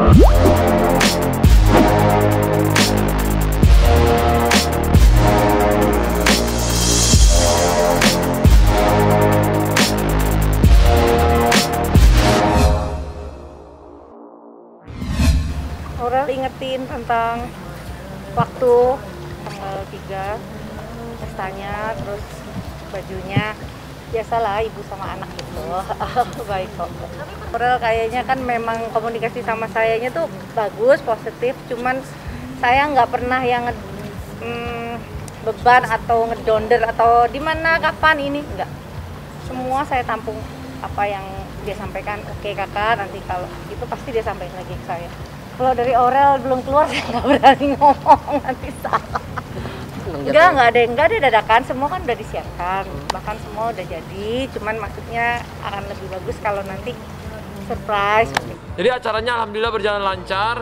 Aurel ingetin tentang waktu tanggal 3 pestanya, terus bajunya. Biasalah ibu sama anak gitu. Baik kok. Aurel kayaknya kan memang komunikasi sama sayanya tuh bagus, positif, cuman saya nggak pernah yang beban atau ngedonder atau di mana kapan ini, enggak. Semua saya tampung apa yang dia sampaikan. Oke kakak, nanti kalau itu pasti dia sampaikan lagi ke saya. Kalau dari Aurel belum keluar, saya nggak berani ngomong, nanti salah. Nggak ada dadakan, semua kan udah disiapkan, bahkan semua udah jadi, cuman maksudnya akan lebih bagus kalau nanti surprise. Jadi acaranya alhamdulillah berjalan lancar.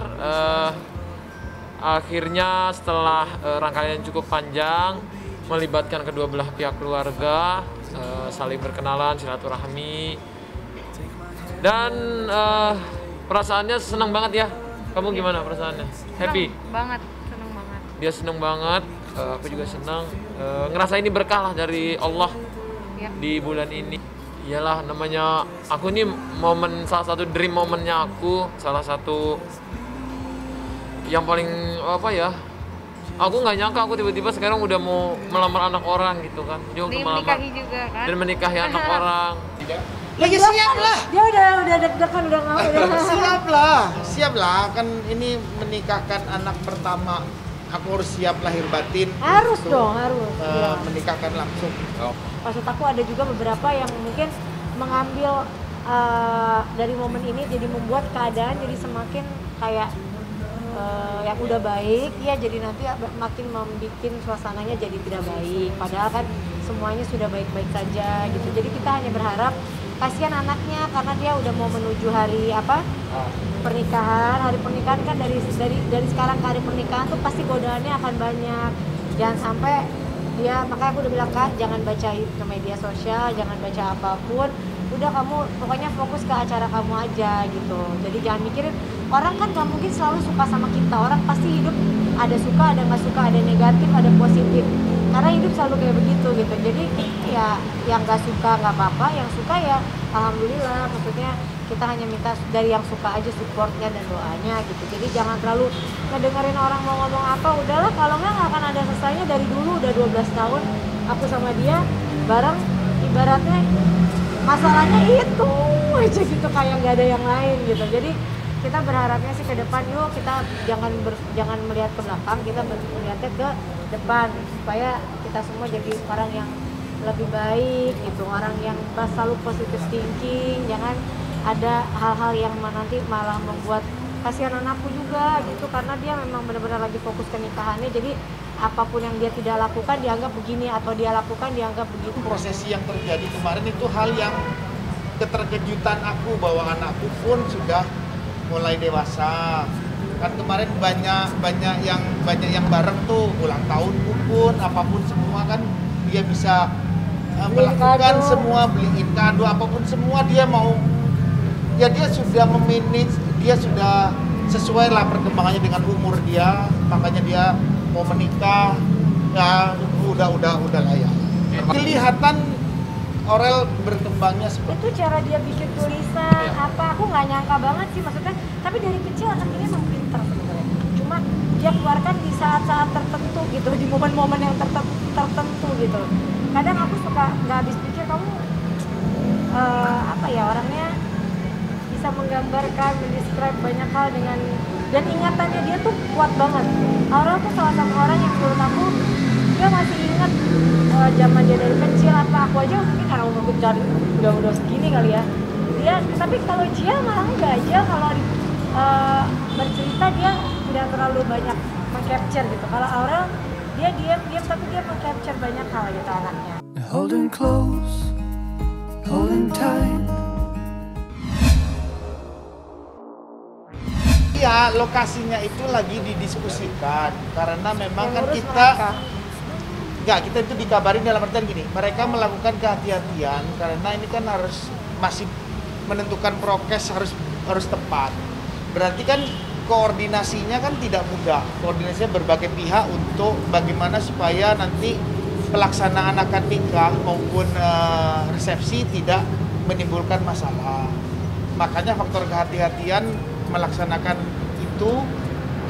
Akhirnya setelah rangkaian cukup panjang, melibatkan kedua belah pihak keluarga, saling berkenalan, silaturahmi, dan perasaannya senang banget ya. Kamu gimana perasaannya? Happy? Banget, seneng banget. Dia seneng banget, aku juga senang. Ngerasa ini berkah lah dari Allah Ya. di bulan ini. Iyalah namanya, aku ini momen, salah satu dream momennya aku, salah satu yang paling apa ya, aku nggak nyangka aku tiba-tiba sekarang udah mau melamar anak orang gitu kan. Dia untuk melamar juga kan? dan menikahi anak orang. Lagi siap lah. Dia udah deg-degan, udah mau. Siap lah. Kan ini menikahkan anak pertama. Aku harus siap lahir batin. Harus untuk, dong, harus. Iya. menikahkan langsung. Maksud aku ada juga beberapa yang mungkin mengambil dari momen ini jadi membuat keadaan jadi semakin kayak yang udah baik, ya jadi nanti makin membuat suasananya jadi tidak baik. Padahal kan semuanya sudah baik-baik saja gitu. Jadi kita hanya berharap kasihan anaknya karena dia udah mau menuju hari pernikahan. Hari pernikahan kan dari sekarang ke hari pernikahan tuh pasti godaannya akan banyak. Jangan sampai dia, makanya aku udah bilang Kak, jangan baca ke media sosial, jangan baca apapun. Udah kamu pokoknya fokus ke acara kamu aja gitu. Jadi jangan mikirin orang kan gak mungkin selalu suka sama kita. Orang pasti hidup ada suka, ada nggak suka, ada negatif, ada positif. Karena hidup selalu kayak begitu gitu. Jadi ya yang nggak suka nggak apa-apa, yang suka ya alhamdulillah. Maksudnya kita hanya minta dari yang suka aja supportnya dan doanya gitu. Jadi jangan terlalu ngedengerin orang mau ngomong apa. Udahlah, kalau nggak akan ada selesainya. Dari dulu udah 12 tahun aku sama dia bareng, ibaratnya masalahnya itu aja gitu, kayak nggak ada yang lain gitu. Jadi kita berharapnya sih ke depan, yuk kita jangan melihat ke belakang, kita melihatnya ke depan supaya kita semua jadi orang yang lebih baik gitu, orang yang selalu positive thinking. Jangan ada hal-hal yang nanti malah membuat kasihan anakku juga gitu, karena dia memang benar-benar lagi fokus ke nikahannya. Jadi apapun yang dia tidak lakukan dianggap begini, atau dia lakukan dianggap begitu. Prosesi yang terjadi kemarin itu hal yang keterkejutan aku, bahwa anakku pun sudah mulai dewasa. Kan kemarin banyak yang bareng tuh, ulang tahun pun apapun semua kan dia bisa melakukan semua, beliin kado apapun semua dia mau. Ya dia sudah memanage, dia sudah sesuai lah perkembangannya dengan umur dia, makanya dia mau menikah. Ya udah lah ya. Kelihatan Aurel berkembangnya seperti itu. Cara dia bikin tulisan apa, aku nggak nyangka banget sih, maksudnya. Tapi dari kecil anak ini emang pintar sebenarnya. Cuma dia keluarkan di saat-saat tertentu gitu, di momen-momen yang tertentu gitu. Kadang aku suka nggak habis pikir, kamu apa ya, orangnya bisa menggambarkan, mendescribe banyak hal dengan, dan ingatannya dia tuh kuat banget. Aurel tuh salah satu orang yang menurut aku dia masih ingat zaman dia dari kecil apa. Aku aja mungkin karena umurku udah segini kali ya. Dia, tapi kalau dia malah enggak aja, kalau bercerita dia tidak terlalu banyak meng-capture gitu. Kalau Aurel dia diam tapi dia meng-capture banyak hal gitu anaknya. Holding close, holding tight. ya lokasinya itu lagi didiskusikan karena memang kan kita enggak, kita itu dikabarin dalam artian gini, mereka melakukan kehati-hatian karena ini kan harus masih menentukan prokes harus tepat. Berarti kan koordinasinya kan tidak mudah. Koordinasinya berbagai pihak untuk bagaimana supaya nanti pelaksanaan akad nikah maupun resepsi tidak menimbulkan masalah. Makanya faktor kehati-hatian melaksanakan itu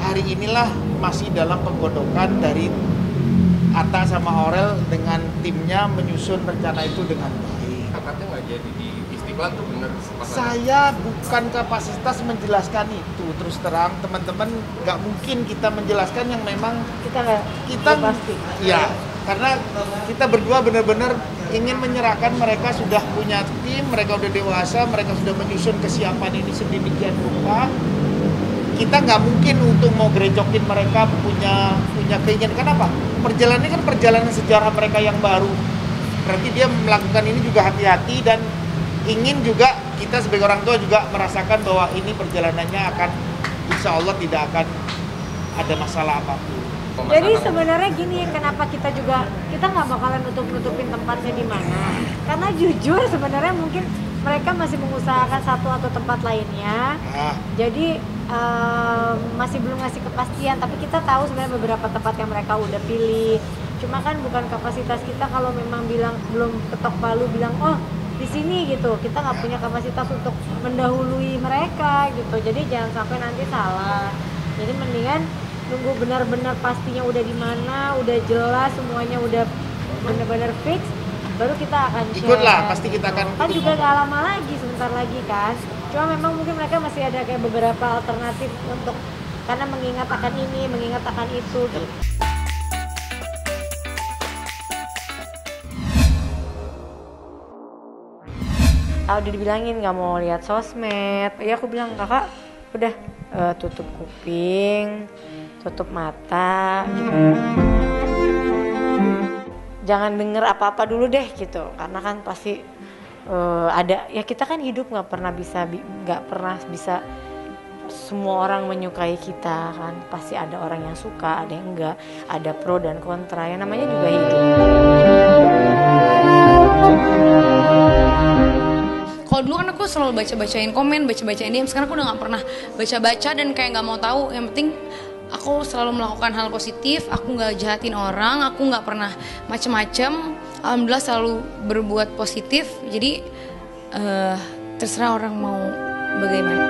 hari inilah masih dalam penggodokan dari Atta sama Aurel dengan timnya menyusun rencana itu dengan baik. Akadnya nggak jadi di Istiqlal tuh benar? Saya bukan kapasitas menjelaskan itu, terus terang teman-teman nggak mungkin kita menjelaskan yang memang kita pasti. Ya, karena kita berdua benar-benar ingin menyerahkan, mereka sudah punya tim, mereka udah dewasa, mereka sudah menyusun kesiapan ini sedemikian rupa. Kita nggak mungkin untuk mau gerejokin mereka punya keinginan. Kenapa? Perjalanan ini kan perjalanan sejarah mereka yang baru. Berarti dia melakukan ini juga hati-hati dan ingin juga kita sebagai orang tua juga merasakan bahwa ini perjalanannya akan insya Allah tidak akan ada masalah apapun. Jadi sebenarnya gini, kenapa kita nggak bakalan nutupin tempatnya di mana? Karena jujur sebenarnya mungkin mereka masih mengusahakan satu atau tempat lainnya. Jadi masih belum ngasih kepastian, tapi kita tahu sebenarnya beberapa tempat yang mereka udah pilih. Cuma kan bukan kapasitas kita kalau memang belum ketok palu bilang oh di sini gitu, kita nggak punya kapasitas untuk mendahului mereka gitu. Jadi jangan sampai nanti salah. Jadi mendingan nunggu benar-benar pastinya udah di mana, udah jelas semuanya udah benar-benar fix, baru kita akan share. Ikutlah, pasti kita akan. Kan juga nggak lama lagi, sebentar lagi kan. Cuma memang mungkin mereka masih ada kayak beberapa alternatif untuk karena mengingat akan ini, mengingat akan itu. Gitu. Udah dibilangin nggak mau lihat sosmed, ya aku bilang kakak udah tutup kuping, tutup mata, gitu. Jangan denger apa-apa dulu deh gitu, karena kan pasti ada ya kita kan hidup nggak pernah bisa semua orang menyukai kita kan, pasti ada orang yang suka, ada yang enggak, ada pro dan kontra, yang namanya juga hidup. Kalau dulu kan aku selalu baca-bacain komen, baca-bacain DM. Sekarang aku udah gak pernah baca-baca dan kayak gak mau tahu. Yang penting aku selalu melakukan hal positif. Aku gak jahatin orang, aku gak pernah macem-macem. Alhamdulillah selalu berbuat positif. Jadi terserah orang mau bagaimana.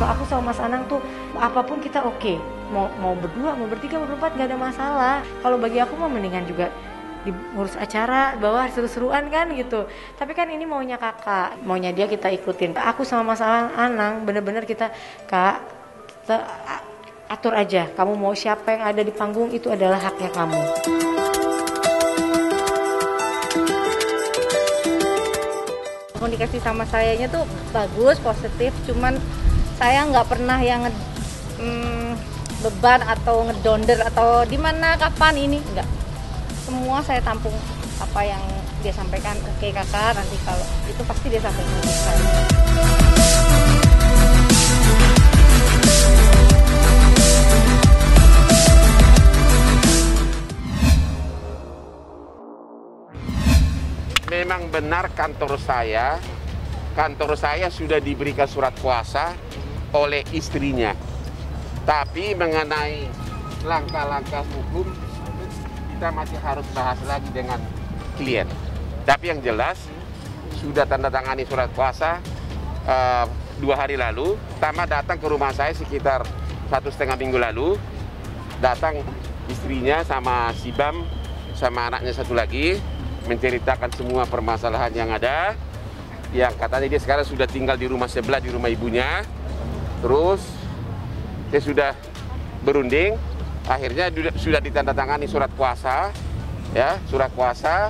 Aku sama Mas Anang tuh apapun kita oke. Mau berdua, mau bertiga, mau berempat gak ada masalah. Kalau bagi aku mah mendingan juga diurus acara, bawa seru-seruan kan gitu. Tapi kan ini maunya kakak, maunya dia kita ikutin. Aku sama Mas Anang bener-bener kita atur aja. Kamu mau siapa yang ada di panggung itu adalah haknya kamu. Komunikasi sama sayanya tuh bagus, positif, cuman saya nggak pernah yang beban atau ngedonder atau di mana kapan ini, nggak. Semua saya tampung apa yang dia sampaikan. Oke kakak, nanti kalau itu pasti dia sampaikan ke saya. Memang benar kantor saya sudah diberikan surat kuasa oleh istrinya. Tapi mengenai langkah-langkah hukum kita masih harus bahas lagi dengan klien. Tapi yang jelas sudah tanda tangani surat kuasa 2 hari lalu. Tama datang ke rumah saya sekitar 1,5 minggu lalu. Datang istrinya sama si Bam sama anaknya satu lagi, menceritakan semua permasalahan yang ada. Yang katanya dia sekarang sudah tinggal di rumah sebelah, di rumah ibunya. Terus saya sudah berunding, akhirnya sudah ditandatangani surat kuasa, ya, surat kuasa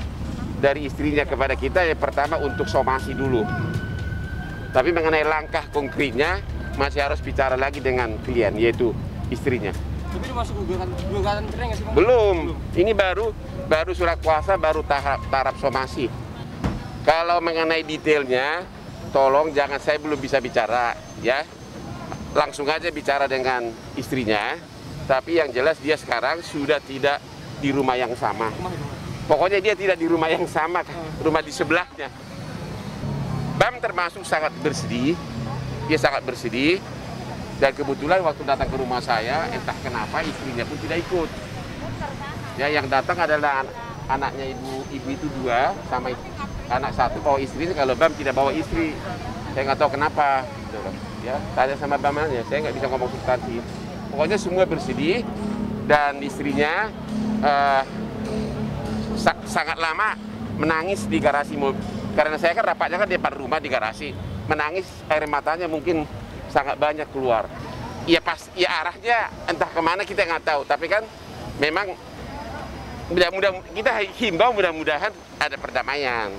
dari istrinya kepada kita. Yang pertama untuk somasi dulu. Tapi mengenai langkah konkretnya masih harus bicara lagi dengan klien, yaitu istrinya. Tapi masuk gugatan cerai nggak sih, Bang? Belum. Ini baru surat kuasa, baru tahap somasi. Kalau mengenai detailnya, tolong jangan, saya belum bisa bicara, ya. langsung aja bicara dengan istrinya. Tapi yang jelas dia sekarang sudah tidak di rumah yang sama. Pokoknya dia tidak di rumah yang sama, rumah di sebelahnya. Bam termasuk sangat bersedih, dia sangat bersedih. Dan kebetulan waktu datang ke rumah saya, entah kenapa istrinya pun tidak ikut. Ya, yang datang adalah anaknya ibu itu 2 sama anak 1 bawa istrinya. Kalau Bam tidak bawa istri, saya nggak tahu kenapa. Gitu loh. Ya, tanya sama Bamnya, saya nggak bisa ngomong substansi. Pokoknya semua bersedih dan istrinya sangat lama menangis di garasi mobil. Karena saya kan rapatnya kan di depan rumah di garasi, menangis air matanya mungkin sangat banyak keluar. Ya arahnya entah kemana kita nggak tahu. Tapi kan memang kita himbau mudah-mudahan ada perdamaian.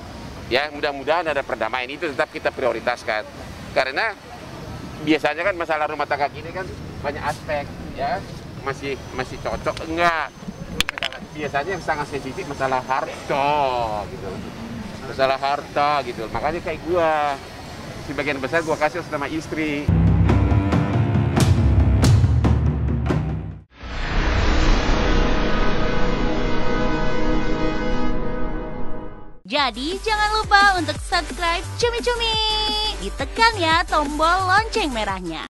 Ya mudah-mudahan ada perdamaian, itu tetap kita prioritaskan. Karena biasanya kan masalah rumah tangga gini kan banyak aspek, ya masih cocok enggak. Biasanya yang sangat sensitif masalah harta gitu. Masalah harta gitu. Makanya kayak gua sebagian besar gua kasih sama istri. Jadi jangan lupa untuk subscribe Cumi Cumi. Ditekan ya tombol lonceng merahnya.